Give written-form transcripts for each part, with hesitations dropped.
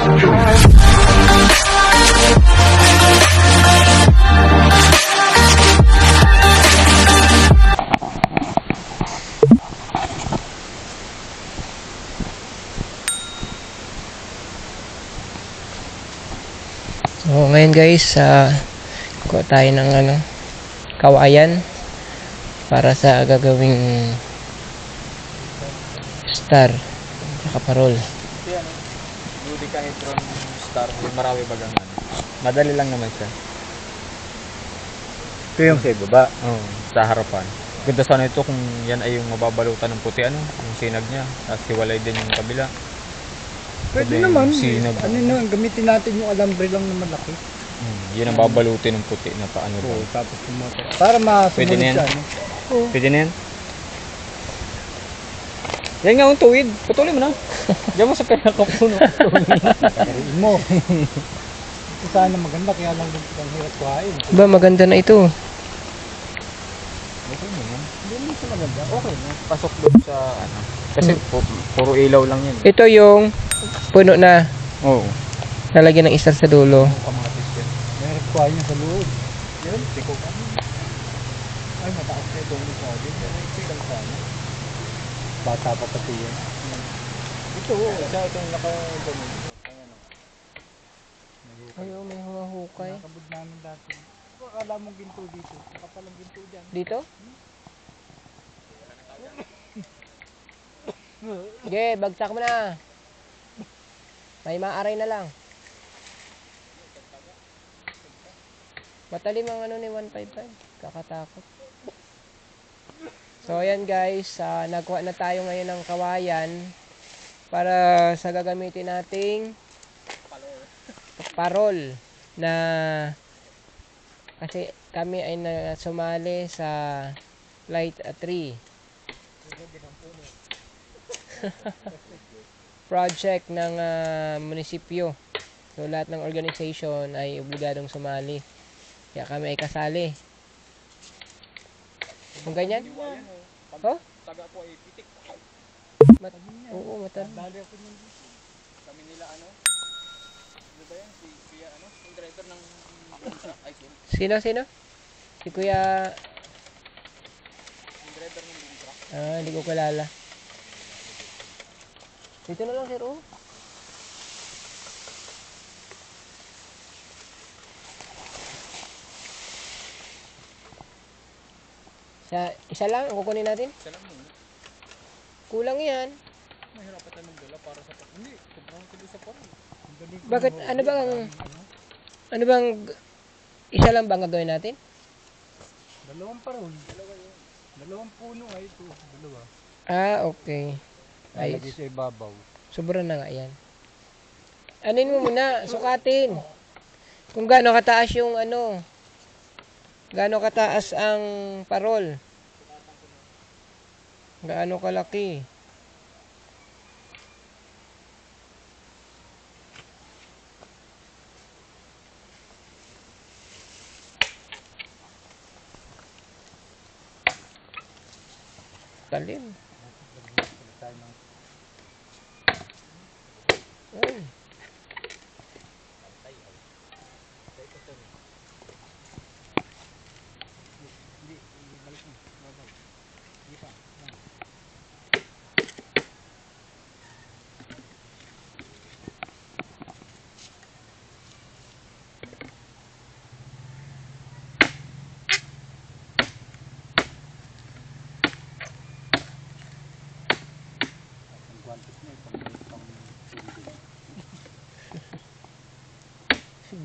So ngayon guys, kuha tayo ng kawayan para sa gagawing star at parol. Dodecahedron star, yung Marawi bagang madali lang naman siya. Ito yung sa ibaba, sa harapan. Ganda sana ito kung yan ay yung mababalutan ng puti, yung sinag niya, tapos hiwalay din yung kabila. Pwede naman. Sinag. Gamitin natin yung alambre lang na malaki. Yun ang babalutin ng puti na paano. Oo, tapos pumoto. Para masumunod siya. Pwede na yan. Yan nga ang tuwid. Putulin mo na. Diyan mo sa pinakapuno. Pagkaroon mo. Ito sana maganda, kaya lang din ang hirap kuhain. Ba, maganda na ito. Okay naman. Hindi siya maganda. Okay na. Pasok doon sa kasi puro ilaw lang yan. Ito yung puno na. Oo. Lalagyan ng star sa dulo. May hirap kuhain niya sa loob. Yun, tiko ka. Ay, mataas na itong isa. Dito, ito lang sana. Bata pa pati yan. Ito, isa itong naka-dami. Ayaw, may humahukay. Nakabud namin dati. Akala mong ginto dito. Nakapalang ginto dyan. Dito? Sige, bagsak mo na. May maaray na lang. Matalim ang ni 155. Kakatakot. So ayan guys, nagkuha na tayo ngayon ng kawayan para sa gagamitin nating parol na kasi kami ay sumali sa Flight 3 project ng munisipyo. So lahat ng organization ay obligadong sumali. Kaya kami ay kasali. Kung ganyan? Oh? Taga po ay pitik. Oo, mata. Kami nila Ano ba yan? Si Kuya yung driver ng Sino? Si Kuya. Yung driver ng truck. Hindi ko kilala. Dito na lang, sir. Oh. Isa lang ang kukunin natin? Isa lang muna. Kulang yan. Mahirap pa tayo magdala para sa hindi, sobrang tuloy sa parol. Bakit? Ano bang isa lang bang gagawin natin? Dalawang parol. Dalawang puno ay ito. Dalawa. Okay. Ay, Lagi sa ibabaw. sobra na nga yan. Anin mo muna, sukatin. Kung gaano kataas yung gaano kataas ang parol. Gaano kalaki. Talim. Ay.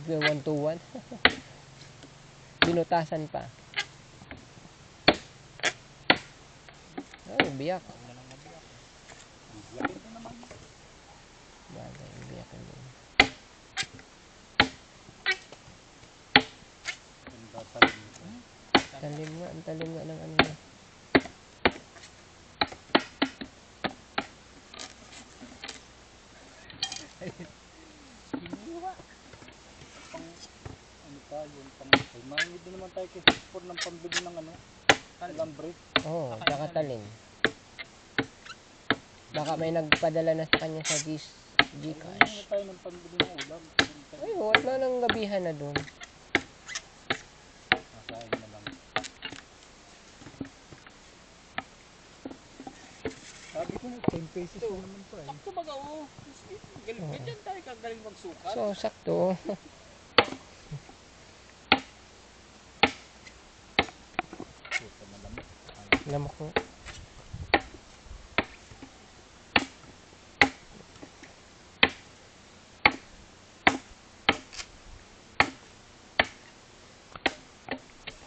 The 1-to-1. Binutasan pa. Ay, biyak. Bagay, biyak yun. Ang talim nga ng ano. Yung mangid din naman tayo kay for ng pambili ng alambre. Tsaka talim. Baka may nagpadala na sa kanya sa GIS Gcash. Hindi tayo ng pambili ng ulam. Ay, wala nang gabihan na doon. Masahin na lang. Sabi ko na, 10 pesos na naman to eh. Sakto baga, oh. Ganyan tayo kagaling magsukat. So, sakto. Puta na lamok. Lamok mo.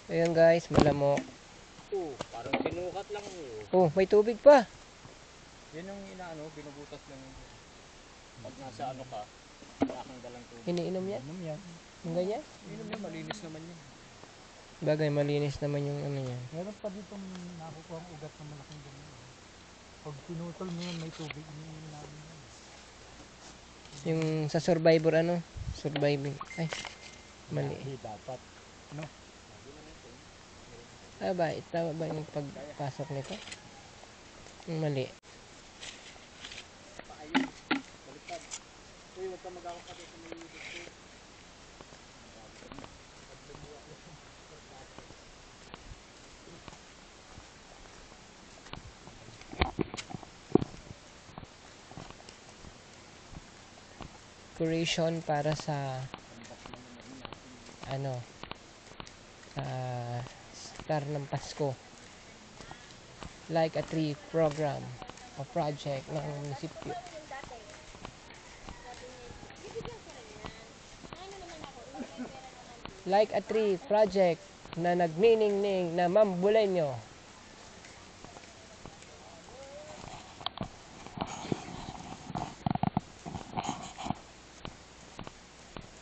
Ayan guys, malamok. Oh, parang sinukat lang. Oh, may tubig pa. Yan yung inaano, binubutas lang yun. Pag nasa ano ka, wala kang dalang tubig. Iniinom yan. Ano yan? Yung ganyan. Inom yan, malinis naman yan. Bagay, malinis naman yung ano yan. Meron pa dito nakukuha ang ugat na malaking ganyan. Pag pinutol mo yan, may tubig. Iniinom namin yan. Yung sa survivor ano? Surviving. Ay, mali. Hindi dapat. Ah ba, tama ba yung pagpasok nito? Yung mali. Baliktad. Uy, huwag ka mag-awak ka dito sa mga dito. Decoration para sa ano sa star ng Pasko, like a tree program o project ng munisipyo. Like a tree project na nagniningning na Mambuleño.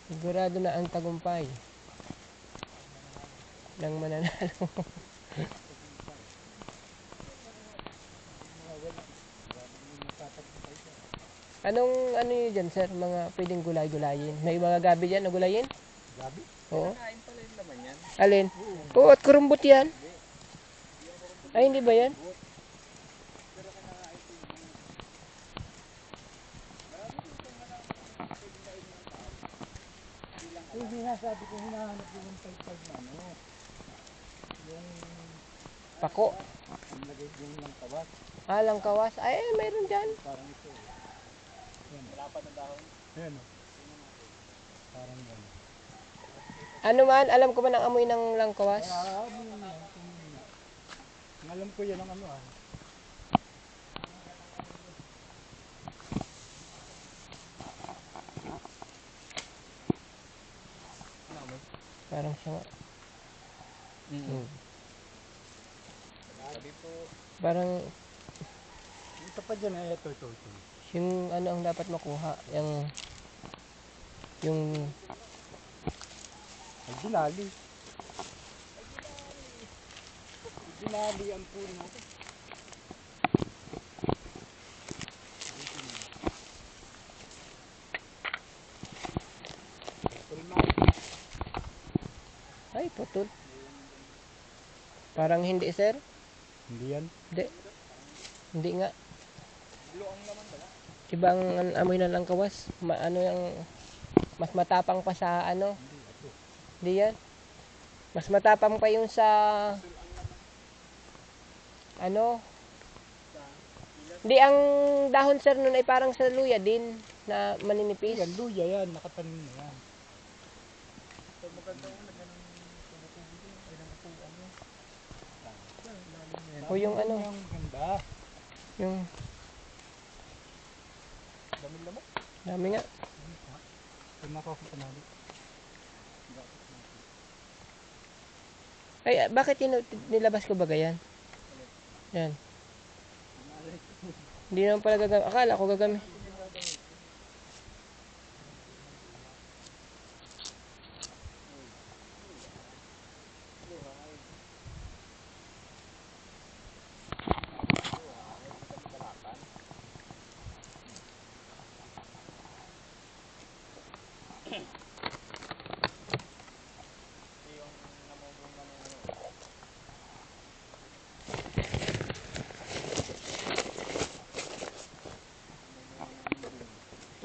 Sigurado na ang tagumpay ng mananalo. Anong ano yun dyan, sir? Mga pwedeng gulay-gulayin. May mga gabi dyan na gulayin? Gabi? Oo. Kain pala yung laman yan. Alin? Oo, at kurumbot yan. Ay, hindi ba yan? Yung sinasabi ko, hinahanap ko yung tagtag na ano. Yung Pako. ang lagay yung ng tawas. Alang kawas. Ay, mayroon dyan. Parang ito eh. Yan. Wala pa ng dahon? Yan o. Parang yan. Ano man, alam ko man ang amoy ng langkawas. Ang alam ko yan ang ano ah. Parang siya nga. Sabi po, Parang Ito pa dyan eh. Ito. yung ano ang dapat makuha. Yung Ay, dinali. Dinali ang puno. ay, putol. Parang hindi, sir. Hindi yan. Hindi. Hindi nga. Iba ang amoy ng langkawas. Ano yung mas matapang pa sa ano? Hindi yan. Mas matapang pa yung sa ano? Hindi, ang dahon, sir, nun ay parang sa luya din na maninipis. Yan, luya yan. Nakatanim na yan. O yung ano? Yung ganda. Yung Daming lamok. dami nga. Pag nakakita namin. Ay, bakit nilabas ko ba yan? Yan. Hindi naman pala gagamit. Akala ko gagamit.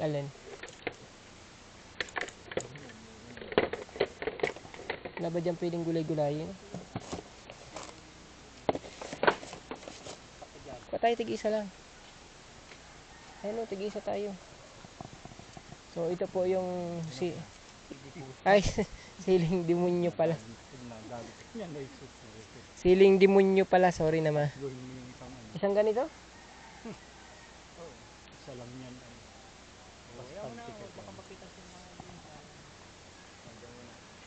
Alin? Wala ba dyan pwedeng gulay-gulayin? Pa tayo, tig-isa lang. Ayun o, tig-isa tayo. So, ito po yung ay, siling demonyo pala. Siling demonyo pala, sorry naman. Isang ganito? Isa lang yan.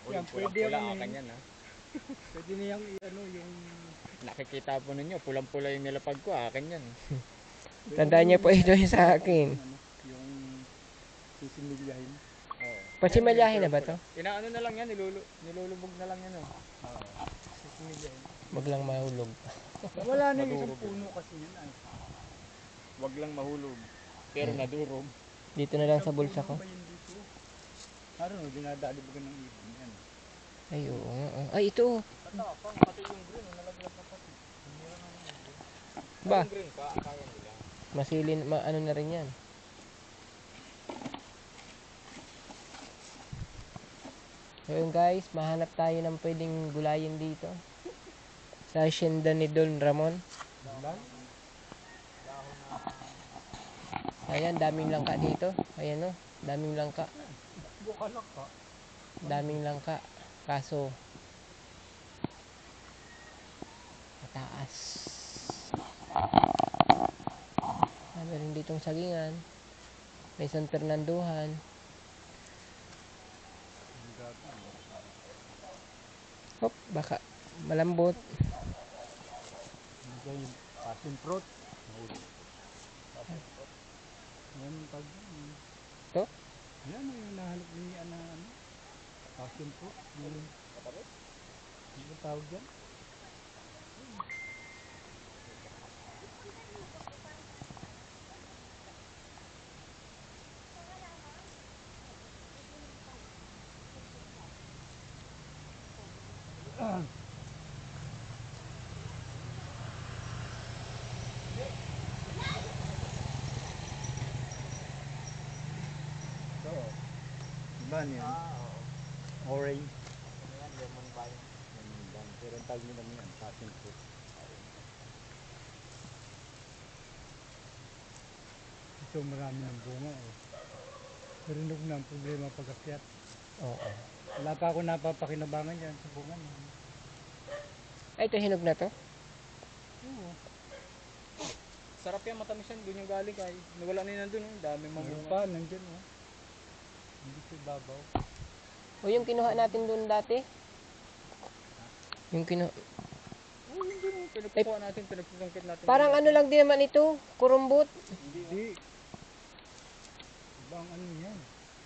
Yan, Pwede pulang-pula, yan, akan yan ha. Pwede niyang yung Nakikita po ninyo, pulang-pula yung nilapag ko, akin yan. Tandaan niyo po ito yung sa akin. yung sisimilyahin. Oo. Pasimilyahin na ba to? Inaano na lang yan, nilulubog na lang yan. Sisimilyahin. Wag lang mahulog. Wala na yung isang Madurog. puno kasi yan ay. Wag lang mahulog, pero nadurog. Dito na lang sa bulsa ko. Ano ba yun dito? Ano, dinadalibugan ng ibon yan. Ay, oo nga. Ay, ito. Katapang, pati yung green, nalaglag na pati. Ba? Yung green pa, kaya nila. Masilin, ano na rin yan. So yun guys, mahanap tayo ng pwedeng gulayin dito. Sa hacienda ni Don Ramon. Ayan, daming langka dito. Ayan o, daming langka. Bukalak ka. Daming langka. Kaso, mataas. Meron ditong sagingan. May San Fernandohan. Hop, baka malambot. Yung passion fruit. Yan yung tag. To? Yan yung nahanap ni ano. Passion fruit. Yung ano tawag yan? Diba niya? Orange. Lemon vine. Pero ang tawag nila yan, passion fruit. Ito marami ng bunga. Oh. Pero nung na ang problema pag-akyat. Oo. Wala pa ako napapakinabangan yan sa bunga. Ay, ito hinog na to? Oo. Sarap yan, matamis yan. Doon yung galing kay. Nawala na yun nandun. Dami Meron mamunga. pa, nandiyan oh. Hindi ko babaw. O yung kinuha natin doon dati? Yung kinuha... Pinagkukuha natin, pinagsusungkit natin. Parang ano lang din naman ito, kurumbot. Hindi. Ibang ano yan.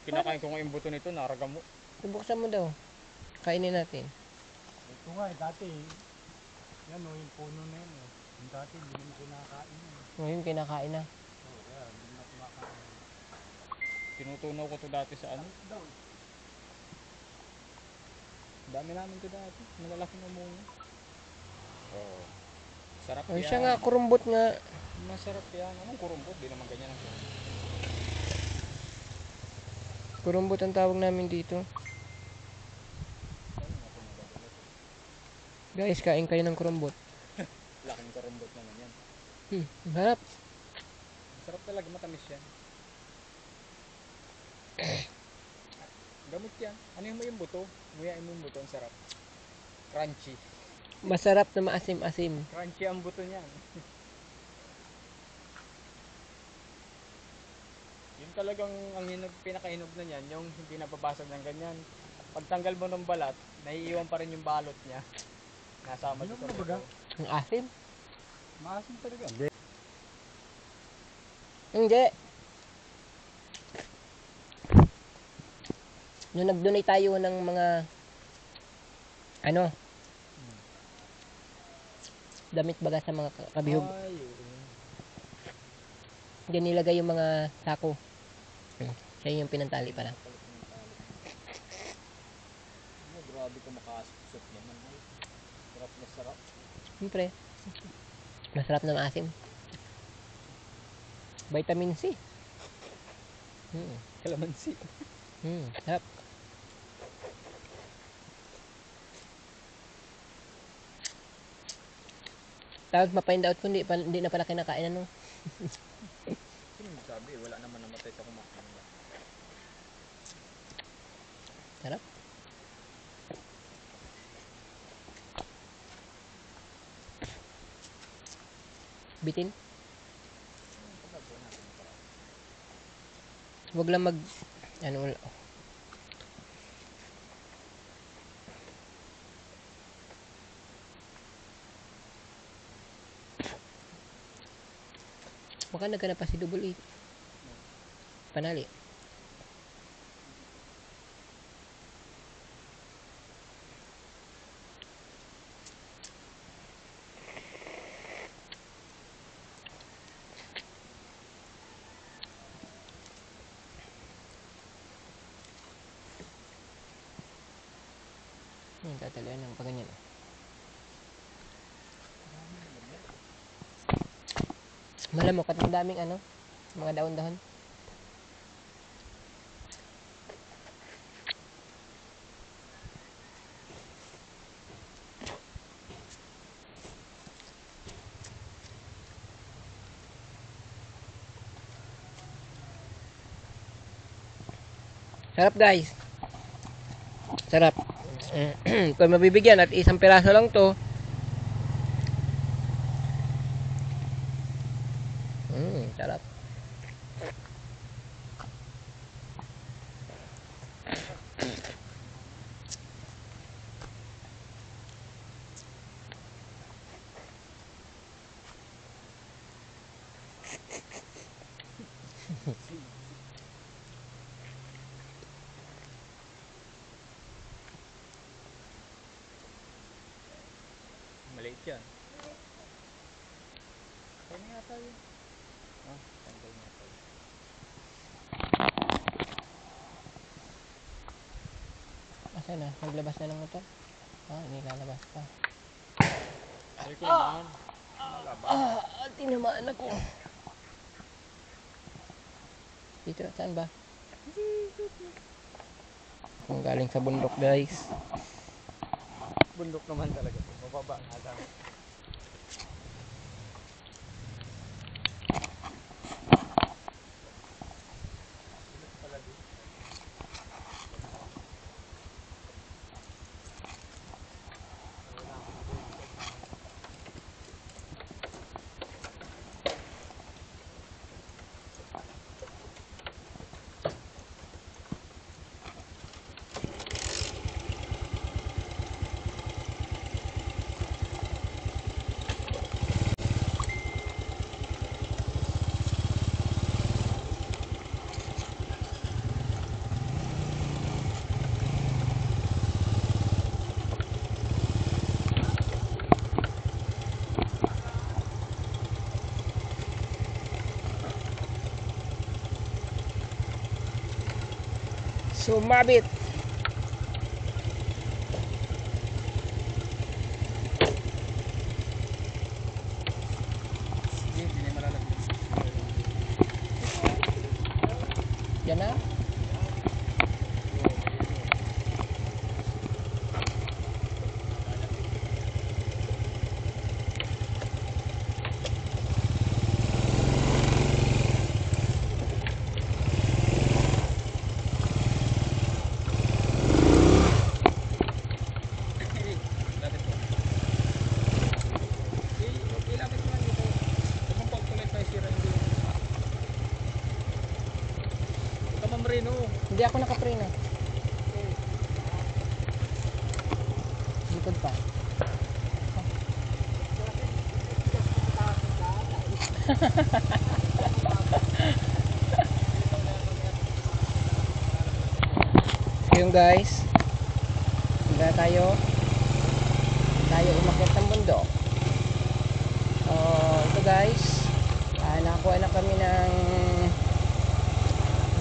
Kinakain ko nga yung buto nito, naragam mo. Subuksan mo daw. Kainin natin. Ito nga dati. Yan oh, yung puno na yan oh. Yung dati, hindi naman kinakain yan. Ngayon kinakain na. Oo, kaya hindi na kumakain. Tinutunaw ko to dati sa ano. Dami namin to dati. Malalaki na muna. Oo. Sarap Ay, yan. siya nga, kurumbot nga. Masarap yan. Anong kurumbot? Di naman ganyan ang kurumbot. Kurumbot ang tawag namin dito. Guys, kain kayo ng kurumbot. Laking kurumbot naman yan. Harap. Sarap talaga, matamis yan. Gamot yan. Ano yung buto? Nguyain mo yung buto, ang sarap. Crunchy. Masarap na maasim-asim. Crunchy ang buto niyan. Yun talagang ang pinakahinog na niyan, yung hindi nababasag ng ganyan. Pagtanggal mo ng balat, naiiwan pa rin yung balot niya. Nasama Hinog sa na baga? buto. Ang asim. Maasim talaga. Hindi. Hindi. Nung nag-donate tayo ng mga ano damit baga sa mga kabihog. Ay, oo. Diyan nilagay yung mga sako. Siya yung pinantali pala. Oh, grabe ka makasupsop naman. Ay. Sarap na sarap. Siyempre. Masarap na maasim. Vitamin C. Kalamansi. Sarap. Tapos mapind out ko, hindi na pala kinakain ano. Sino sabi? Wala naman namatay sa kumakain ba? Sarap. Bitin. Huwag lang mag ano. Baka naghanap pa si Double 8. Panali. Tatalian ng paganyan. Malamok at ang daming ano, mga daon-dahon. Sarap guys. Sarap. Kung mabibigyan at isang piraso lang to. Sarap. Maliit yan. Kaya na yata yun. Tanggal na yata yun. Asan na? Naglabas na ng motor? Hindi lalabas pa. Ay, kailangan. Malaba. Tinamaan ako. Dito, saan ba? Kung galing sa bundok guys. Bundok naman talaga. Mababa nga lang. Sumabit. Hindi na malalagyan. Yan na. Hindi ako nakapreno. Likod pa. Yung guys, hanggang tayo umakyat ng bundok. Ito guys, nakakuha na kami ng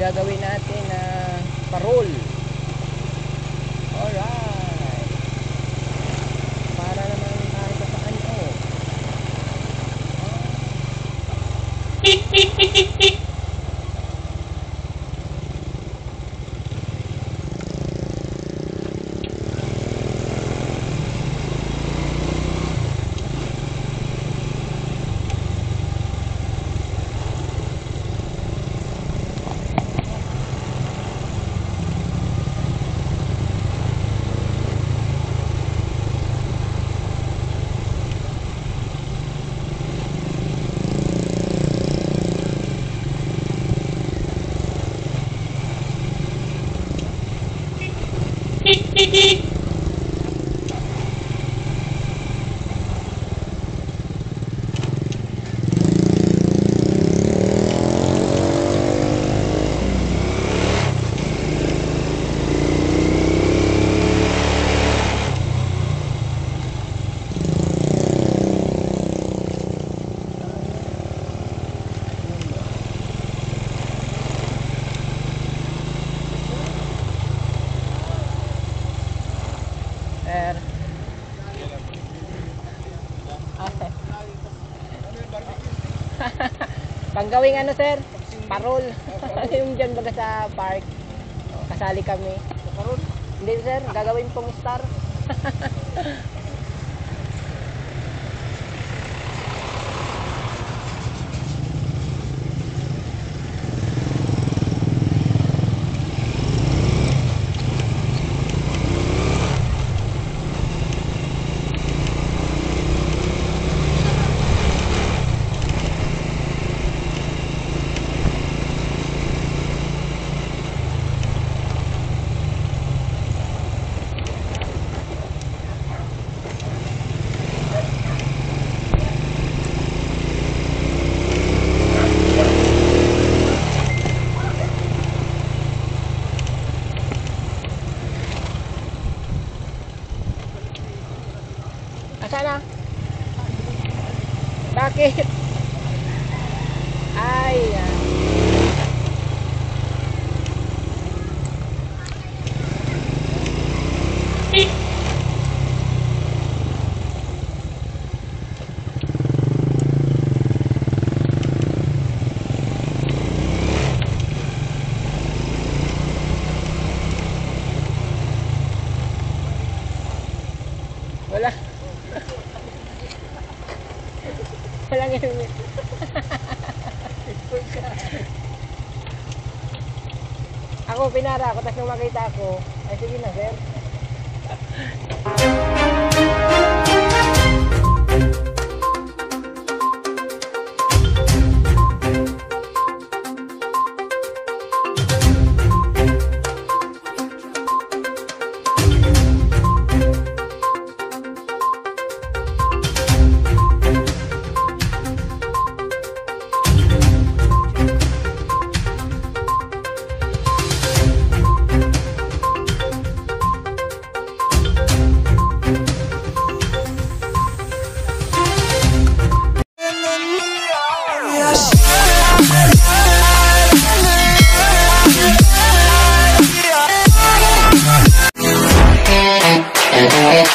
gagawin natin na parol. Alright, para naman kahit pa paano. Sir. Panggawing ano sir? Parol. Yung dyan baga sa park. Kasali kami. Parol? Hindi sir, gagawin pong star. Asa na? Bakit? Ay, wala. Walang helmet. Ako, pinara ako, tapos nung makita ako, ay sige na, sir. Yeah.